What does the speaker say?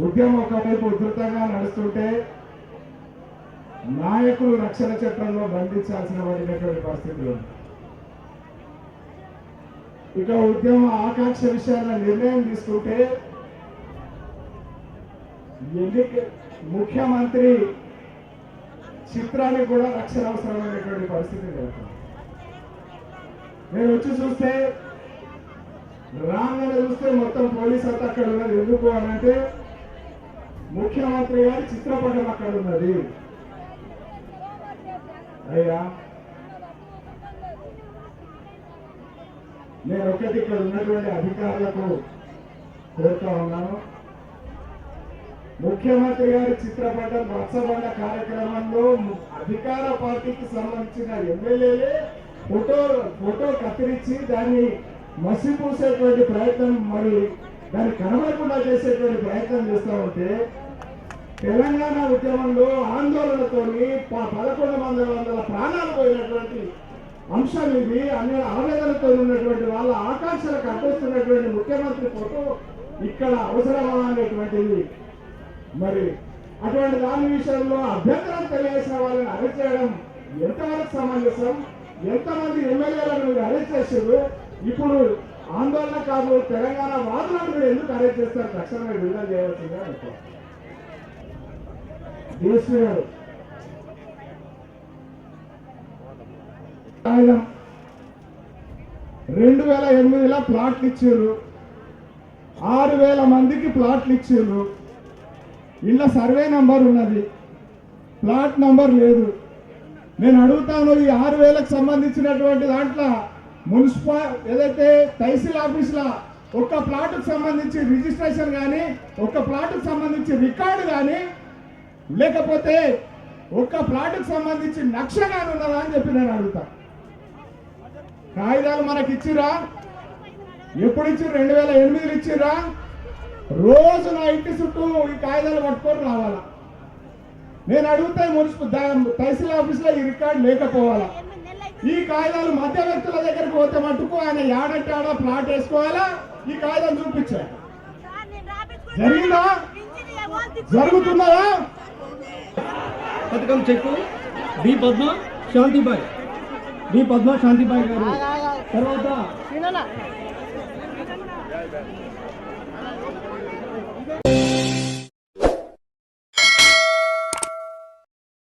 ఉద్యమం ఒకవైపు ఉధృతంగా నడుస్తుంటే నాయకులు రక్షణ చట్టంలో బంధించాల్సిన పడినటువంటి పరిస్థితులు. ఇక ఉద్యమ ఆకాంక్ష విషయాల నిర్ణయం తీసుకుంటే ముఖ్యమంత్రి చిత్రానికి కూడా రక్షణ అవసరమైనటువంటి పరిస్థితి జరుగుతుంది. నేను వచ్చి చూస్తే రాగానే చూస్తే మొత్తం పోలీస్ అంతా అక్కడ ఉన్నది. ఎందుకు అని అంటే ముఖ్యమంత్రి గారి చిత్రపటం అక్కడ ఉన్నది. అయ్యా నేను ఒకటి ఇక్కడ ఉన్నటువంటి అధికారులకు కోరుతా ఉన్నాను, ముఖ్యమంత్రి గారి చిత్రపటం రచ్చబండ కార్యక్రమంలో అధికార పార్టీకి సంబంధించిన ఎమ్మెల్యేలే ఫోటో కత్తిరించి దాన్ని మసిపూసేటువంటి ప్రయత్నం, మరి దాన్ని కనబడకుండా చేసేటువంటి ప్రయత్నం చేస్తూ ఉంటే తెలంగాణ ఉద్యమంలో ఆందోళనతోని 1100 ప్రాణాలు పోయినటువంటి అంశం ఇది. అన్ని ఆవేదనతో ఉన్నటువంటి వాళ్ళ ఆకాంక్షలకు అడ్డొస్తున్నటువంటి ముఖ్యమంత్రి ఫోటో ఇక్కడ అవసరమా అనేటువంటిది. మరి అటువంటి దాని విషయంలో అభ్యంతరం తెలియజేసిన వాళ్ళని అరెస్ట్ చేయడం ఎంతవరకు సమంజసం? ఎంతమంది ఎమ్మెల్యేలను మీరు అరెస్ట్ చేశారు? ఇప్పుడు ఆందోళనకారులు తెలంగాణ వాదులను మీరు ఎందుకు అరెస్ట్ చేస్తారు? తక్షణమే విడుదల చేయవలసిందిగా అనుకో. డిఎస్పీ గారు 2008లో ప్లాట్లు ఇచ్చారు, 6000 మందికి ప్లాట్లు ఇచ్చారు. ఇళ్ళ సర్వే నంబర్ ఉన్నది, ప్లాట్ నంబర్ లేదు. నేను అడుగుతాను, ఈ 6000కు సంబంధించినటువంటి దాంట్లో మున్సిపల్ ఏదైతే తహసీల్ ఆఫీసులో ఒక్క ప్లాట్కు సంబంధించి రిజిస్ట్రేషన్ కానీ, ఒక్క ప్లాట్కు సంబంధించి రికార్డు కానీ, లేకపోతే ఒక్క ప్లాట్కు సంబంధించి నక్ష కానీ ఉన్నదా అని చెప్పి నేను అడుగుతా. కాగితాలు మనకి ఇచ్చిరా? ఎప్పుడు ఇచ్చిర్రు? 2008లో ఇచ్చిర్రా? రోజు నా ఇంటి చుట్టూ ఈ కాగితాలు పట్టుకొని రావాలా? నేను అడిగితే మున్సిపల్ తహసీల్ ఆఫీసులో ఈ రికార్డు లేకపోవాలా? ఈ కాగితాలు మధ్య వ్యక్తుల దగ్గరికి పోతే మటుకు ఆయన యాడంటే ఆడ ప్లాట్ వేసుకోవాలా? ఈ కాగితం చూపించారు. జరిగిందా? జరుగుతున్నదా? పథకం చెక్కు బి పద్మ శాంతిబాయ్ గారు. తర్వాత